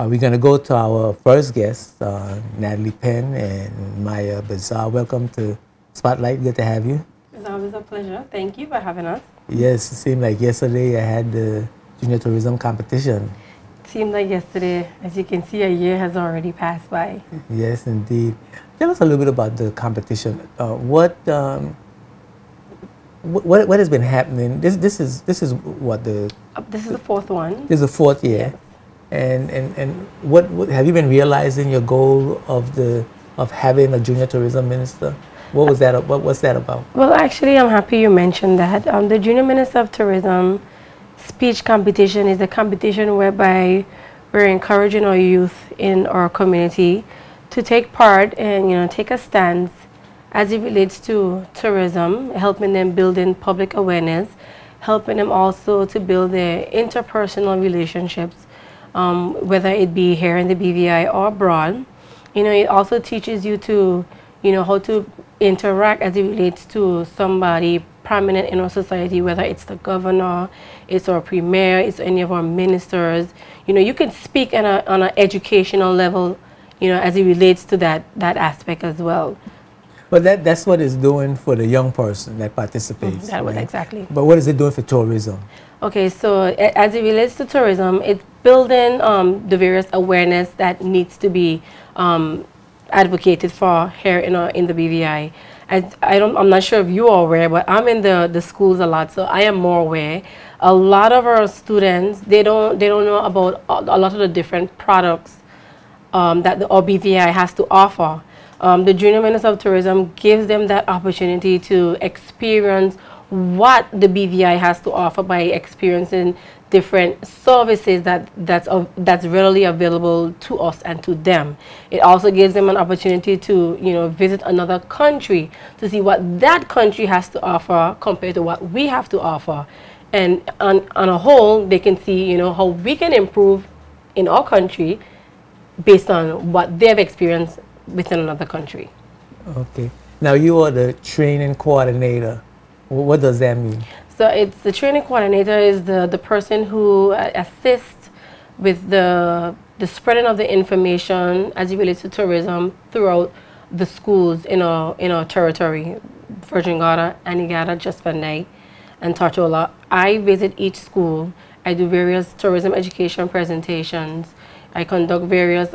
We're going to go to our first guest, Natalie Penn and Maya Bazaar. Welcome to Spotlight. Good to have you. It's always a pleasure. Thank you for having us. Yes, it seemed like yesterday I had the junior tourism competition. It seemed like yesterday. As you can see, a year has already passed by. Yes, indeed. Tell us a little bit about the competition. What has been happening? This is what the This is the fourth one. This is the fourth year. Yes. And what have you been realizing your goal of having a junior tourism minister? What was that? What was that about? Well, actually, I'm happy you mentioned that. The Junior Minister of Tourism speech competition is a competition whereby we're encouraging our youth in our community to take part and take a stance as it relates to tourism, helping them build in public awareness, helping them also to build their interpersonal relationships, whether it be here in the BVI or abroad. It also teaches you to, how to interact as it relates to somebody prominent in our society, whether it's the governor, it's our premier, it's any of our ministers. You can speak on an educational level, as it relates to that aspect as well. But that's what it's doing for the young person that participates. That was exactly. But what is it doing for tourism? Okay, so as it relates to tourism, it's building the various awareness that needs to be advocated for here in the BVI. I'm not sure if you are aware, but I'm in the schools a lot, so I am more aware. A lot of our students, they don't know about a lot of the different products that the BVI has to offer. The Junior Minister of Tourism gives them that opportunity to experience what the BVI has to offer by experiencing different services that's readily available to us and to them. It also gives them an opportunity to visit another country to see what that country has to offer compared to what we have to offer, and on a whole they can see how we can improve in our country based on what they've experienced within another country. Okay. Now you are the training coordinator. What does that mean? So it's the training coordinator is the person who assists with the spreading of the information as it relates to tourism throughout the schools in our territory, Virgin Gorda, Anegada, Just Van Dyke, and Tortola. I visit each school. I do various tourism education presentations. I conduct various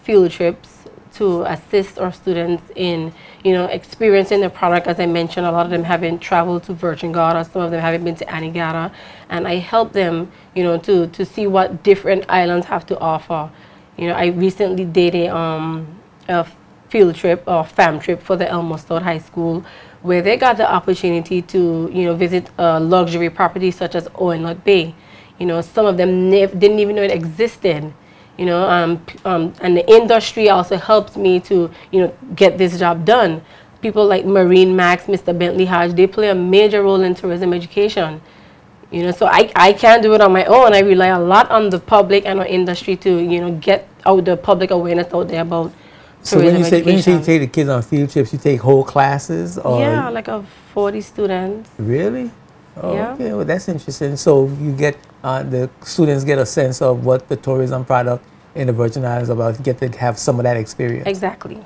field trips to assist our students in, experiencing the product. As I mentioned, a lot of them haven't traveled to Virgin Gorda, some of them haven't been to Anegada, and I help them, to see what different islands have to offer. I recently did a field trip or fam trip for the Elmo Stout High School, where they got the opportunity to, visit a luxury property such as Owenlot Bay. Some of them didn't even know it existed. And the industry also helps me to, get this job done. People like Marine Max, Mr. Bentley Hodge, they play a major role in tourism education. So I can't do it on my own. I rely a lot on the public and our industry to, get out the public awareness out there about tourism education. When you say you take the kids on field trips, you take whole classes? Or yeah, like 40 students. Really? Oh, yeah. Okay, well that's interesting. So you get the students get a sense of what the tourism product in the Virgin Islands about, get to have some of that experience. Exactly.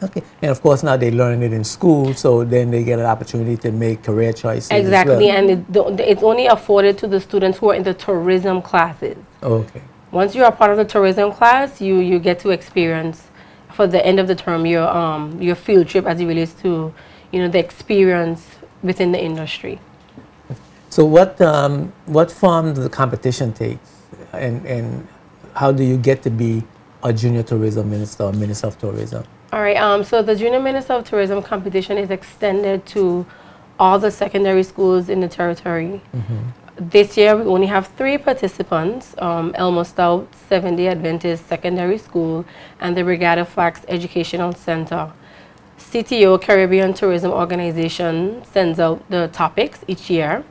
Okay, and of course now they learn it in school, so then they get an opportunity to make career choices. Exactly, as well. and it's only afforded to the students who are in the tourism classes. Okay. Once you are part of the tourism class, you get to experience for the end of the term your field trip as it relates to the experience within the industry. So what form does the competition take, and how do you get to be a junior tourism minister or minister of tourism? All right. So the Junior Minister of Tourism competition is extended to all the secondary schools in the territory. This year we only have 3 participants: Elmo Stout, Seventh-day Adventist Secondary School, and the Regatta Flax Educational Center. CTO, Caribbean Tourism Organization, sends out the topics each year,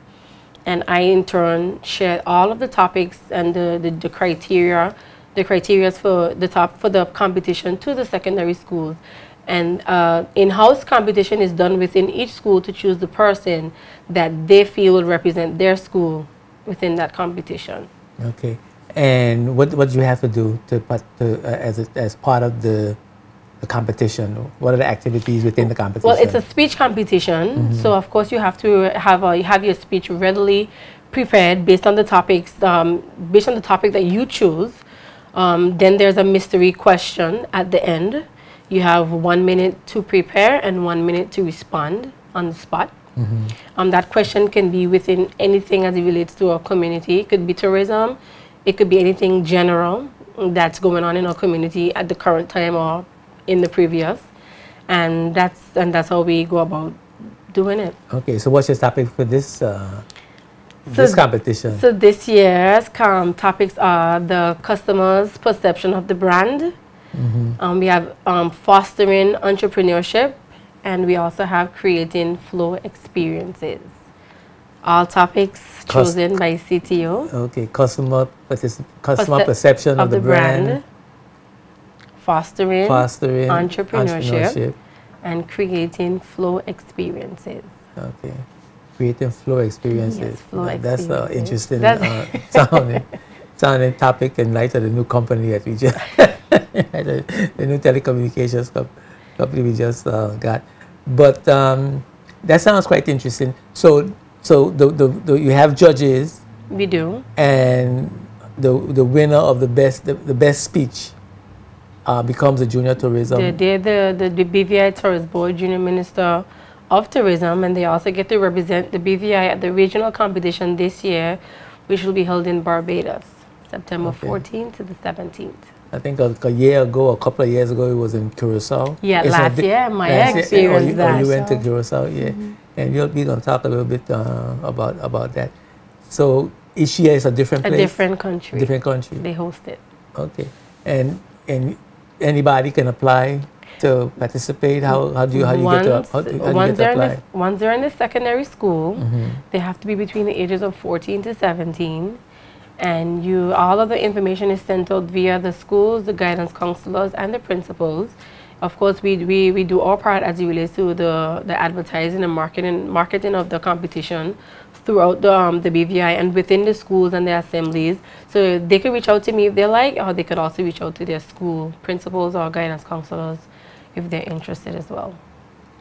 and I in turn share all of the topics and the criteria for the competition to the secondary schools. And in-house competition is done within each school to choose the person that they feel will represent their school within that competition. Okay. And what do you have to do as part of the competition? What are the activities within the competition? Well, it's a speech competition, so of course you have to have your speech readily prepared based on the topics, based on the topic that you choose. Then there's a mystery question at the end. You have 1 minute to prepare and 1 minute to respond on the spot. That question can be within anything as it relates to our community. It could be tourism. It could be anything general that's going on in our community at the current time or in the previous. And that's how we go about doing it. Okay, so what's your topic for this this competition? So this year's topics are the customer's perception of the brand. We have fostering entrepreneurship, and we also have creating flow experiences. All topics chosen by CTO. Okay, customer perception of the brand. Fostering entrepreneurship, and creating flow experiences. Okay, creating flow experiences. Yes, flow That's an experiences. interesting sounding topic in light of the new company that we just, the new telecommunications company we just got. But that sounds quite interesting. So you have judges. We do. And the winner of the best speech becomes a junior tourism. They're the BVI Tourist Board Junior Minister of Tourism, and they also get to represent the BVI at the regional competition this year, which will be held in Barbados, September 14th to the 17th. I think a year ago, a couple of years ago, it was in Curacao. Yeah, last year, Maya experienced that. You went to Curacao, yeah. And we're going to talk a little bit about that. So each year is a different place? A different country. Different country. They host it. Okay. And anybody can apply to participate? How do you get to apply? Once they're in the secondary school, they have to be between the ages of 14 to 17. And all of the information is sent out via the schools, the guidance counselors, and the principals. Of course, we do our part as it relates to the advertising and marketing of the competition throughout the BVI and within the schools and the assemblies. So they could reach out to me if they like, or they could also reach out to their school principals or guidance counselors if they're interested as well.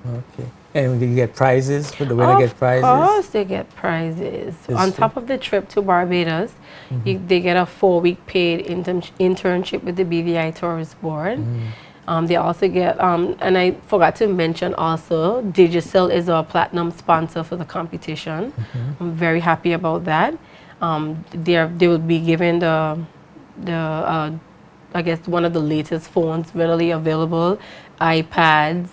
Okay. And do you get prizes? For the winner get prizes? Of course they get prizes. On top of the trip to Barbados, they get a 4-week paid internship with the BVI Tourist Board. They also get, and I forgot to mention also, Digicel is our platinum sponsor for the competition. I'm very happy about that. They will be given I guess one of the latest phones readily available, iPads.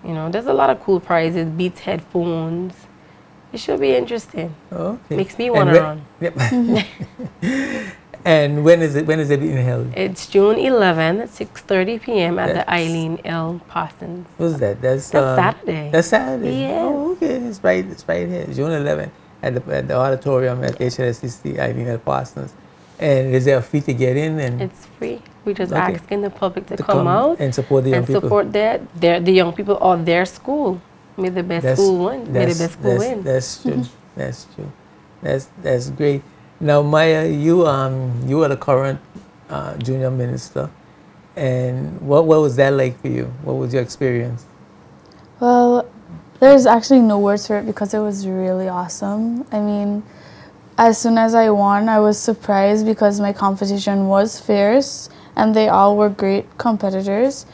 You know, there's a lot of cool prizes, Beats headphones. It should be interesting. Okay. Makes me want to run. Yep. And when is it being held? It's June 11th at 6:30 p.m. at the Eileen L. Parsons. What's that? That's Saturday. That's Saturday? Yes. Oh, okay. It's right here. June 11th at the auditorium at HLSCC Eileen L. Parsons. And is there a fee to get in? And it's free. We're just asking the public to come out and support the young people. Support the young people or their school. May the best school win. May the best school win. That's true. That's true. That's great. Now, Maya, you are the current junior minister, and what was that like for you? What was your experience? Well, there's actually no words for it because it was really awesome. I mean, as soon as I won, I was surprised because my competition was fierce and they all were great competitors.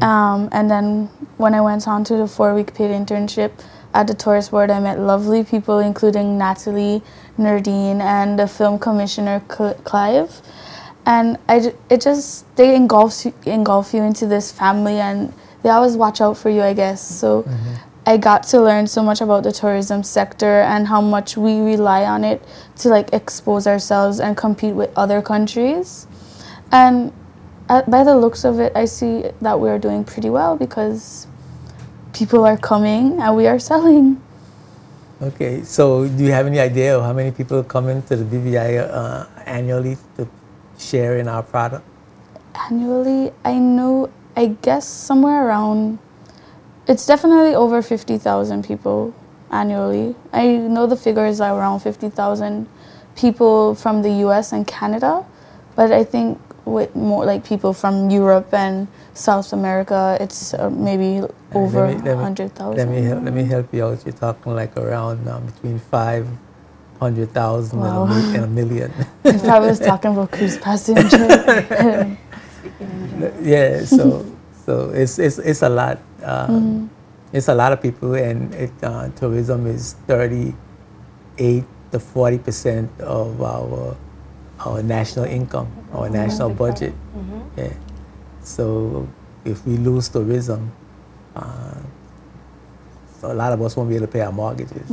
And then when I went on to the 4-week paid internship at the Tourist Board, I met lovely people, including Natalie, Nerdine, and the film commissioner, Clive. And they engulf you into this family, and they always watch out for you, I guess. So I got to learn so much about the tourism sector and how much we rely on it to expose ourselves and compete with other countries. And by the looks of it, I see that we are doing pretty well because people are coming and we are selling. Okay, so do you have any idea of how many people come into the BVI annually to share in our product? Annually, I guess somewhere around, it's definitely over 50,000 people annually. I know the figures are around 50,000 people from the US and Canada, But I think with more like people from Europe and South America, it's maybe over 100,000. Let me help you out. You're talking like around between 500,000 Wow. and a million. If I was talking about cruise passenger. Yeah, so it's a lot. It's a lot of people, and tourism is 38 to 40% of our national income, our national budget. Yeah. So if we lose tourism, so a lot of us won't be able to pay our mortgages.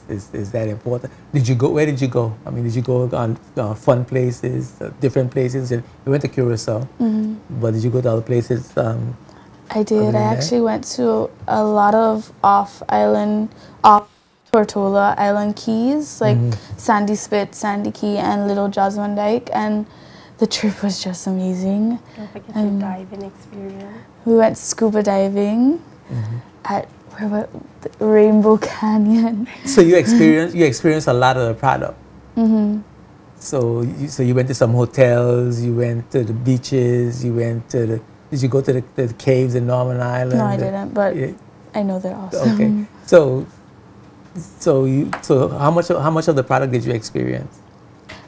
Is that important? Did you go? Where did you go? I mean, did you go on fun places, different places? You went to Curacao, but did you go to other places? I did. I actually went to a lot of off-island, off Tortola Island Keys, like Sandy Spit, Sandy Key, and Little Jasmine Dyke, and the trip was just amazing. Don't forget your diving experience. We went scuba diving at Rainbow Canyon. So you experienced a lot of the product. So you went to some hotels, you went to the beaches, you went to the. Did you go to the caves in Norman Island? No, I didn't, but I know they're awesome. Okay. So how much of the product did you experience?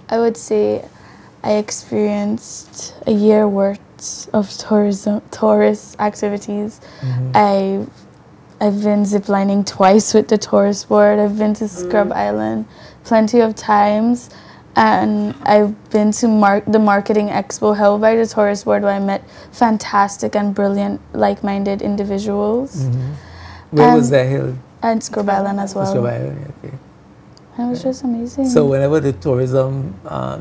I would say I experienced a year worth of tourist activities. I've been ziplining twice with the tourist board. I've been to Scrub Island plenty of times. And I've been to the marketing expo held by the tourist board, where I met fantastic and brilliant, like-minded individuals. Where was that held? And Scrub Island as well. Scrub Island, okay. And it was just amazing. So whenever the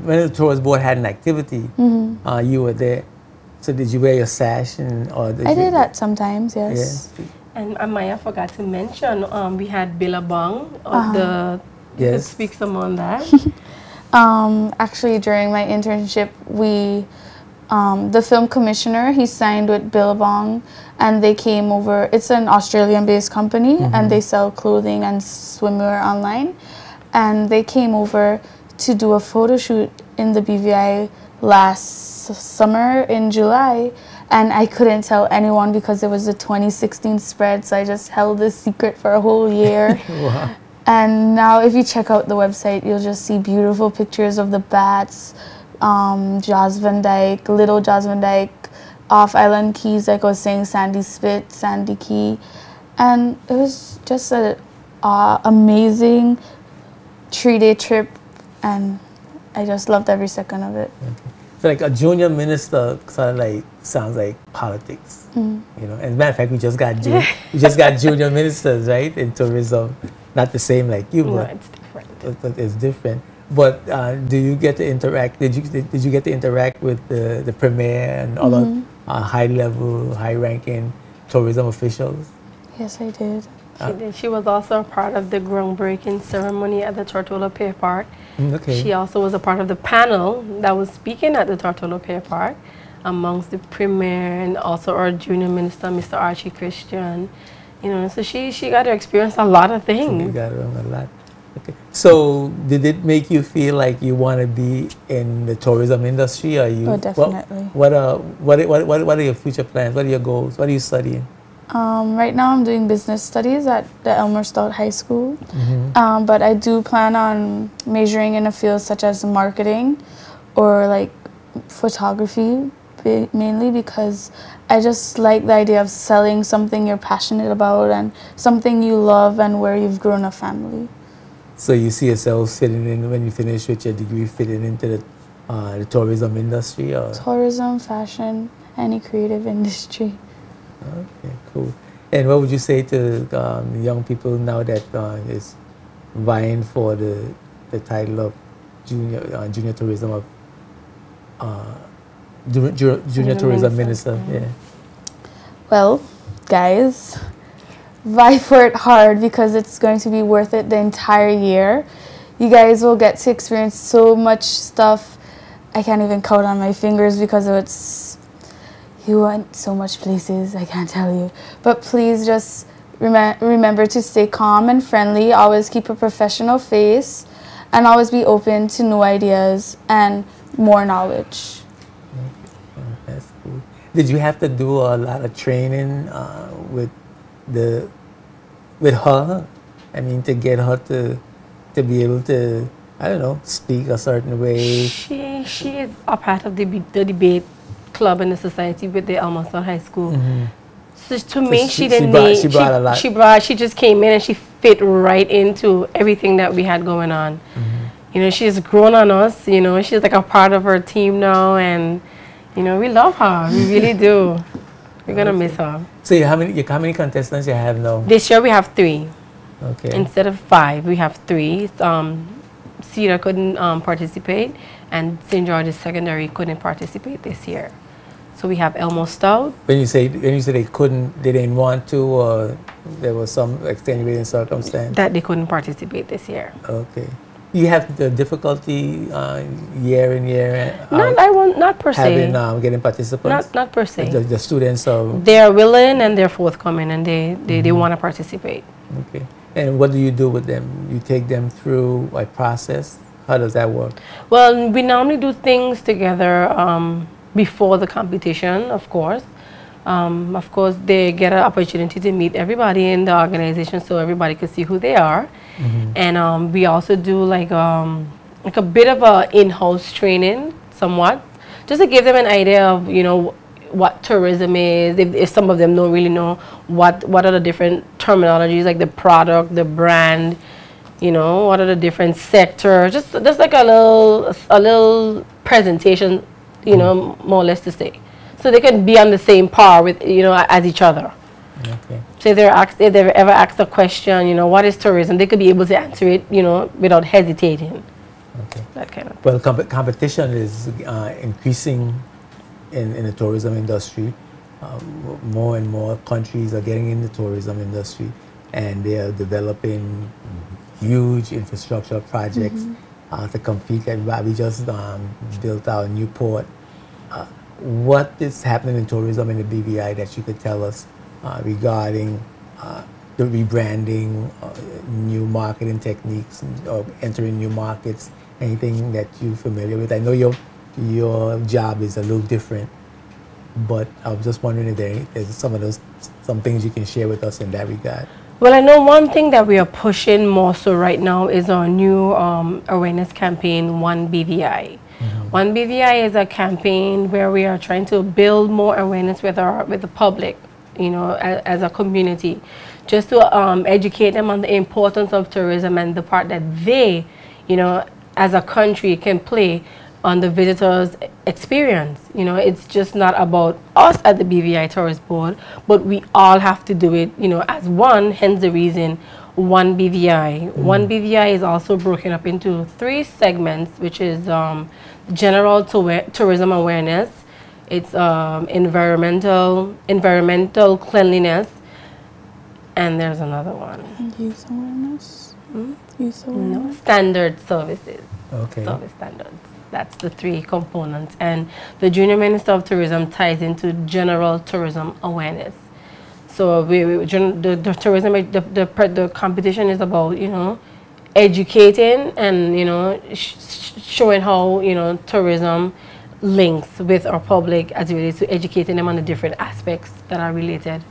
when the tourist board had an activity, you were there. So did you wear your sash I did that sometimes, yes. Yeah. And Maya forgot to mention, we had Billabong of the. You could speak some on that. Actually, during my internship, the film commissioner, he signed with Billabong, and they came over. It's an Australian-based company, and they sell clothing and swimwear online. And they came over to do a photo shoot in the BVI last summer in July, and I couldn't tell anyone because it was the 2016 spread, so I just held this secret for a whole year. Wow. And now if you check out the website, you'll just see beautiful pictures of the bats, Jasmine Dyke, Little Jasmine Dyke, off-island keys, like I was saying, Sandy Spit, Sandy Key. And it was just an amazing 3-day trip, and I just loved every second of it. Okay. So like a junior minister sort of like sounds like politics, you know. And as a matter of fact, we just got junior ministers, right, in tourism. Not the same like you, but it's different. It's different. But do you get to interact? Did you get to interact with the premier and other high-level, high-ranking tourism officials? Yes, I did. She did. She was also a part of the groundbreaking ceremony at the Tortola Pier Park. Okay. She also was a part of the panel that was speaking at the Tortola Pier Park, amongst the premier and also our junior minister, Mr. Archie Christian. You know, so she got to experience a lot of things. She got around a lot. Okay. So did it make you feel like you want to be in the tourism industry? Or you? Oh, definitely. What are your future plans? What are your goals? What are you studying? Right now I'm doing business studies at the Elmer Stout High School. But I do plan on majoring in a field such as marketing or like photography, mainly because I just like the idea of selling something you're passionate about and something you love and where you've grown a family. So you see yourself fitting in when you finish with your degree, fitting into the tourism industry? Or? Tourism, fashion, any creative industry. Okay, cool. And what would you say to young people now that is vying for the title of junior tourism junior tourism minister? Yeah. Well, guys, vie for it hard because it's going to be worth it the entire year. You guys will get to experience so much stuff. I can't even count on my fingers because you went so much places, I can't tell you. But please just remember to stay calm and friendly, always keep a professional face, and always be open to new ideas. And more knowledge. That's cool. Did you have to do a lot of training with her? I mean, to get her to be able to, I don't know, speak a certain way. She is a part of the debate club in the society with the Elmhurst High School. So to me, she didn't need. She brought a lot. She just came in and she fit right into everything that we had going on. You know, she's grown on us. You know, she's like a part of our team now, and you know, we love her. We really do. We're gonna miss her. So how many contestants you have now? This year we have 3. Okay. Instead of 5, we have 3. Cedar couldn't participate, and St. George's Secondary couldn't participate this year. So we have Elmo Stout. When you say they didn't want to, or there was some extenuating circumstance That they couldn't participate this year. Okay. You have the difficulty year in year out Not per se. having getting participants. Not per se. The students are They're willing and they're forthcoming, and they want to participate. okay. And what do you do with them? You take them through a process. How does that work? Well, we normally do things together before the competition, of course. Of course, they get an opportunity to meet everybody in the organization so everybody can see who they are. And we also do like a bit of a in-house training, somewhat, just to give them an idea of, you know, what tourism is, if some of them don't really know what are the different terminologies, like the product, the brand, you know, what are the different sectors, just like a little presentation, you know, more or less to say, so they can be on the same par with, you know, as each other. Okay. So if they're ever asked a question, you know, what is tourism, they could be able to answer it, you know, without hesitating. Okay. That kind of. Well, competition is increasing in the tourism industry. More and more countries are getting in the tourism industry, and they are developing huge infrastructure projects to compete. We just built our new port. What is happening in tourism in the BVI that you could tell us regarding the rebranding, new marketing techniques, or entering new markets? Anything that you're familiar with? I know your job is a little different, but I was just wondering if there's some things you can share with us in that regard. Well, I know one thing that we are pushing more so right now is our new awareness campaign, One BVI. One BVI is a campaign where we are trying to build more awareness with the public, you know, as a community, just to educate them on the importance of tourism and the part that they, you know, as a country can play on the visitors' experience. You know, it's just not about us at the BVI Tourist Board, but we all have to do it, you know, as one, hence the reason One BVI. One BVI is also broken up into 3 segments, which is general tourism awareness, it's environmental cleanliness, and there's another one. Youth awareness? Youth awareness? No, standard services. Okay. Service standards. That's the 3 components. And the Junior Minister of Tourism ties into general tourism awareness. So the competition is about, you know, educating and, you know, showing how, you know, tourism links with our public as it relates to educating them on the different aspects that are related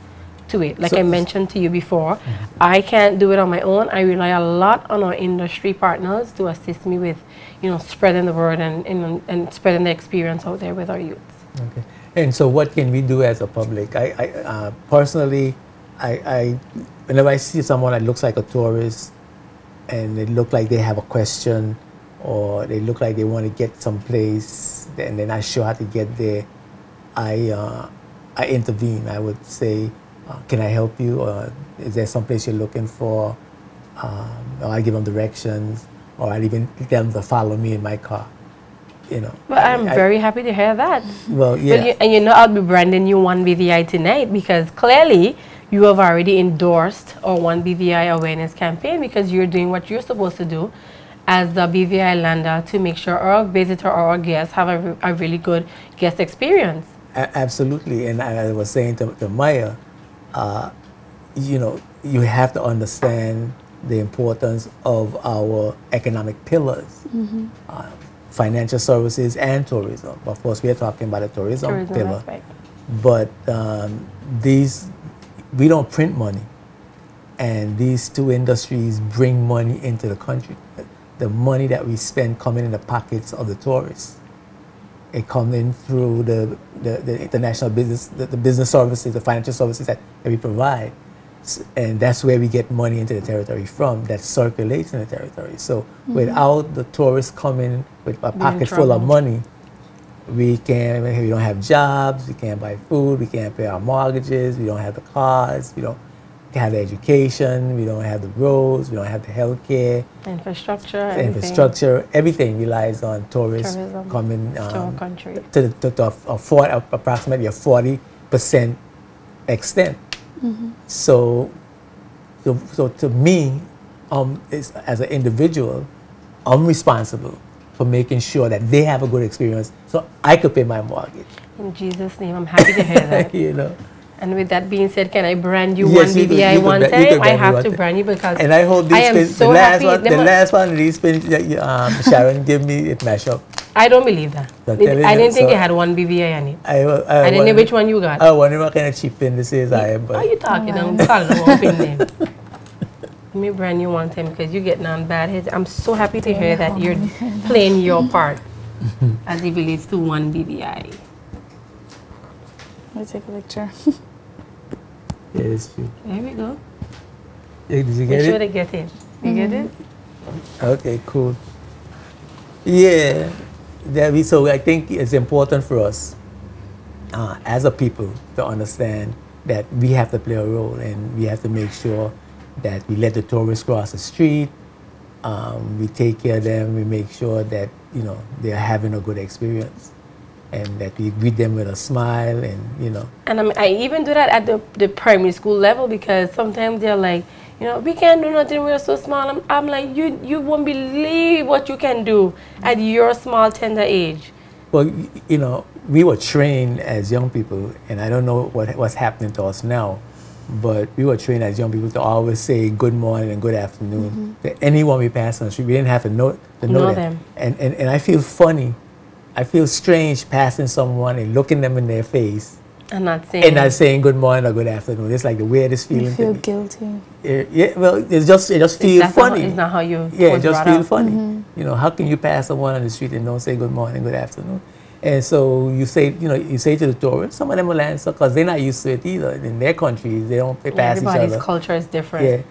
to it. Like I mentioned to you before, I can't do it on my own. I rely a lot on our industry partners to assist me with, you know, spreading the word and spreading the experience out there with our youths. Okay. And so what can we do as a public? I personally, whenever I see someone that looks like a tourist and they look like they have a question or they look like they want to get someplace and they're not sure how to get there, I intervene. I would say, can I help you? Or is there someplace you're looking for? Or I give them directions, or I even tell them to follow me in my car. You know. Well, I'm very happy to hear that. Well, yeah. And you know, I'll be branding you One BVI tonight because clearly you have already endorsed our One BVI awareness campaign because you're doing what you're supposed to do as the BVI lander to make sure our visitor or our guests have a really good guest experience. Absolutely. And I was saying to Maya, you know, you have to understand the importance of our economic pillars. financial services and tourism. Of course, we are talking about a tourism pillar. aspect. But we don't print money. And these two industries bring money into the country. The money that we spend coming in the pockets of the tourists. It comes in through the international business, the business services, the financial services that we provide. And that's where we get money into the territory from, that circulates in the territory. So without the tourists coming with a pocket full of money, we don't have jobs, we can't buy food, we can't pay our mortgages, we don't have the cars, we don't have the education, we don't have the roads, we don't have the healthcare. Infrastructure, everything relies on tourists coming to our country. To approximately a 40% extent. So to me, as an individual, I'm responsible for making sure that they have a good experience so I could pay my mortgage. In Jesus' name, I'm happy to hear that. You know. And with that being said, can I brand you one BVI one time? I have to brand you because and I hope these I am so the happy. last one of these pins Sharon gave me, it mashed up. I don't believe that. I didn't think it had one BVI on it. I didn't know which one you got. I wonder what kind of cheap pin this is. What are you talking about? I'm calling them pin name. Let me brand you one time because you're getting on bad heads. I'm so happy to hear that you're playing your part as it relates to one BVI. Let me take a picture. Yeah, it's true. There we go. Yeah, did you get it? Make sure to get it. You get it? Okay, cool. Yeah, so I think it's important for us as a people to understand that we have to play a role and we have to make sure that we let the tourists cross the street, we take care of them, we make sure that they're having a good experience. And that we greet them with a smile, and And I even do that at the primary school level because sometimes they're like, we can't do nothing. We're so small. I'm like, you won't believe what you can do at your small, tender age. Well, we were trained as young people, and I don't know what's happening to us now, but we were trained as young people to always say good morning and good afternoon to anyone we pass on the street. We didn't have to know them. And I feel funny. I feel strange passing someone and looking them in their face and not saying good morning or good afternoon. It's like the weirdest feeling. You feel guilty. Yeah, well, it just feels funny. It's not how you. Yeah, it just feels funny. How can you pass someone on the street and don't say good morning, good afternoon? And so you say to the tourists, some of them will answer because they're not used to it either. In their countries, they don't pass each other. Everybody's culture is different. Yeah,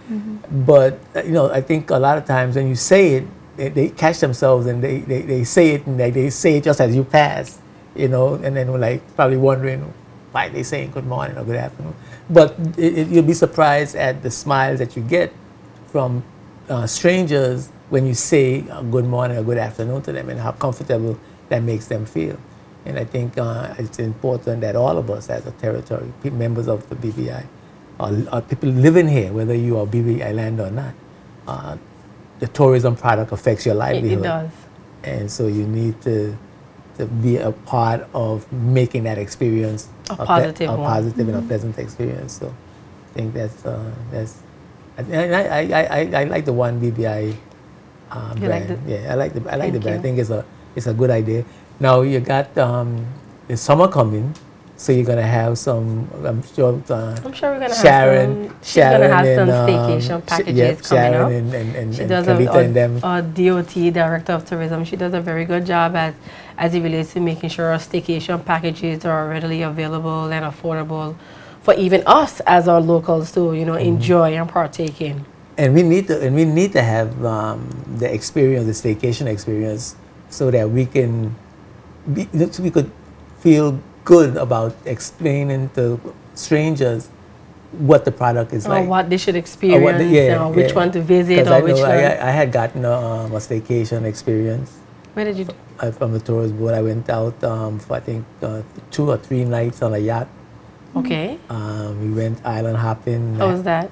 but I think a lot of times when you say it, they catch themselves and they say it, and they say it just as you pass, and then we're like probably wondering why they saying good morning or good afternoon. But you'll be surprised at the smiles that you get from strangers when you say good morning or good afternoon to them and how comfortable that makes them feel. And I think it's important that all of us as a territory, members of the BVI, or people living here, whether you are BVI land or not, the tourism product affects your livelihood. It does. And so you need to be a part of making that experience a positive and a pleasant experience. So I think I like the one BVI brand. I like the brand. I think it's a good idea. Now you got the summer coming. So you're gonna have some. I'm sure we're gonna have some staycation packages coming up. And she does a DOT, Director of Tourism. She does a very good job as it relates to making sure our staycation packages are readily available and affordable for even us as our locals to enjoy and partake in. And we need to have the experience, the staycation experience, so that we could feel good about explaining to strangers what the product is like. Or what they should experience, which one to visit, or which one. I had gotten a staycation experience. Where did you do? From the tourist board. I went out for I think 2 or 3 nights on a yacht. Okay. We went island hopping. How was that?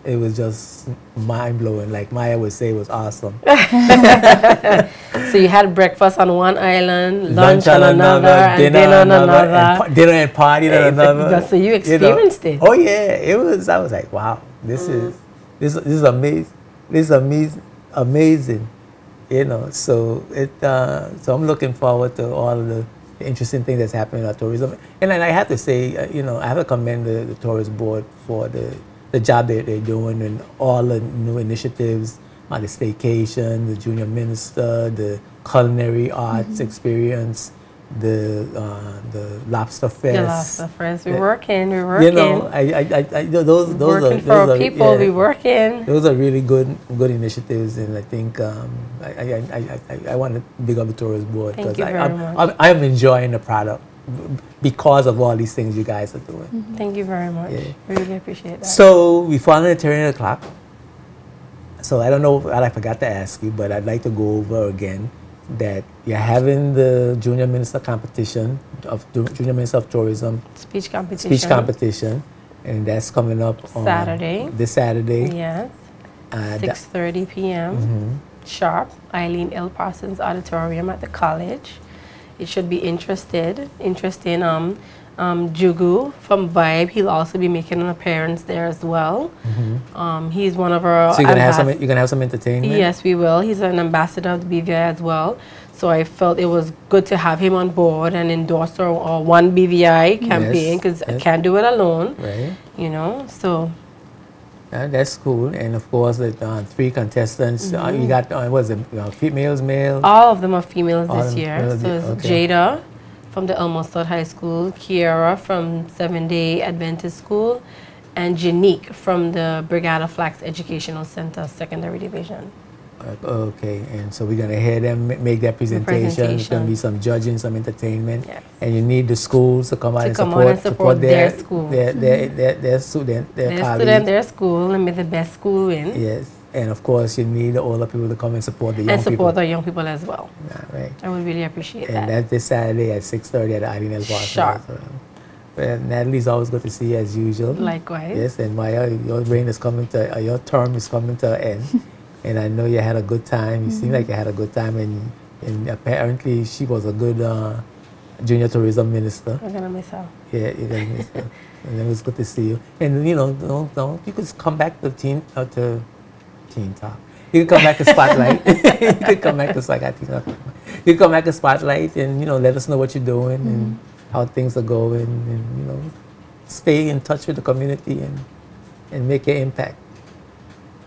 It was just mind-blowing. Like Maya would say, it was awesome. So you had breakfast on one island, lunch on another, and dinner on another. Dinner and party on another. So you experienced it. Oh yeah, it was. I was like, wow, this is amazing. This is amazing. You know, so so I'm looking forward to all of the interesting things that's happening in our tourism. And then I have to say, you know, I have to commend the tourist board for the job that they're doing and all the new initiatives, the staycation, the junior minister, the culinary arts experience, the lobster fest. The lobster fest. We're working. You know, those working are for our people. yeah, we working. Those are really good initiatives, and I think I want to big up the tourist board because I'm enjoying the product because of all these things you guys are doing. Thank you very much. Yeah. Really appreciate that. So we finally turning the clock. So I don't know what I forgot to ask you, but I'd like to go over again that you're having the Junior Minister competition of Junior Minister of Tourism speech competition, and that's coming up on this Saturday. Yes, 6:30 p.m. sharp. Eileen L. Parsons Auditorium at the college. It should be interesting. Jugu from Vibe, he'll also be making an appearance there as well. He's one of our. So you're gonna have some entertainment. Yes, we will. He's an ambassador of the BVI as well. So I felt it was good to have him on board and endorse our One BVI campaign because I can't do it alone. Right. You know, so. That's cool, and of course the 3 contestants. You got was it females, males? All of them are females this year. So it's Jada from the Elmo Stud High School, Kiara from 7-Day Adventist School, and Janique from the Brigada Flax Educational Center, Secondary Division. Okay, and so we're going to hear them make their presentation. There's going to be some judging, some entertainment. Yes. And you need the schools to come out and support their school. Their student, their colleagues. Their school, and may the best school win. Yes. And of course, you need the older people to come and support the young people. And support the young people as well. Right. I would really appreciate that. And that's this Saturday at 6:30 at the Eileen L. Parsons. Sharp. Well, Natalie's always good to see you as usual. Likewise. Yes, and Maya, your term is coming to an end. And I know you had a good time. You seem like you had a good time, and apparently she was a good junior tourism minister. I'm gonna miss her. Yeah, you're gonna miss her. And it was good to see you. And you know, you could come back to Teen Talk. You could come back to Spotlight. You could come back to You could come back to Spotlight, and let us know what you're doing and how things are going, and stay in touch with the community and make your impact.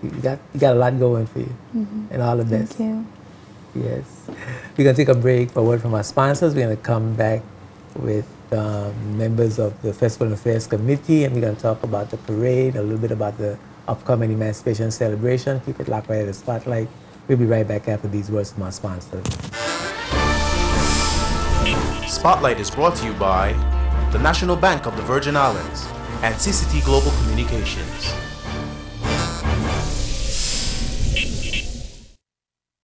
You got a lot going for you, and all the best. Thank you. Yes. We're going to take a break for a word from our sponsors. We're going to come back with members of the Festival and Affairs Committee, and we're going to talk about the parade, a little bit about the upcoming Emancipation Celebration. Keep it locked right at the Spotlight. We'll be right back after these words from our sponsors. Spotlight is brought to you by the National Bank of the Virgin Islands and CCT Global Communications.